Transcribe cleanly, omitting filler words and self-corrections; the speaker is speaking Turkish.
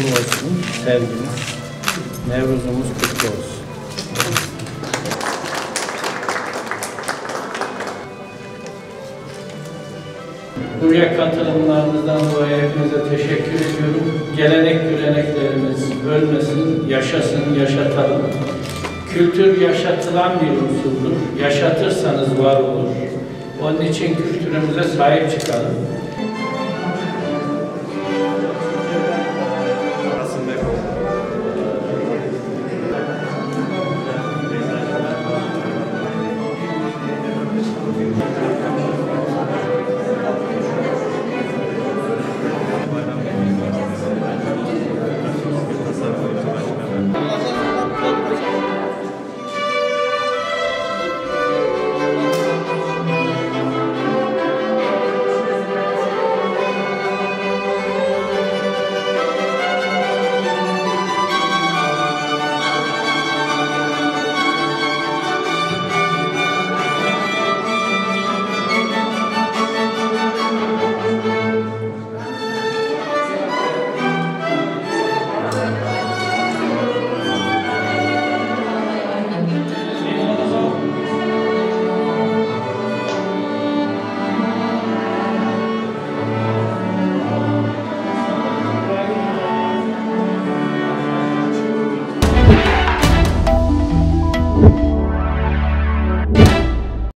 uğurlu olsun sevgimiz. Nevruzumuz kutlu olsun. Buraya katılımlarınızdan dolayı hepinize teşekkür ediyorum. Gelenek göreneklerimiz ölmesin, yaşasın, yaşatalım. Kültür yaşatılan bir unsurdur. Yaşatırsanız var olur. Onun için kültürümüze sahip çıkalım.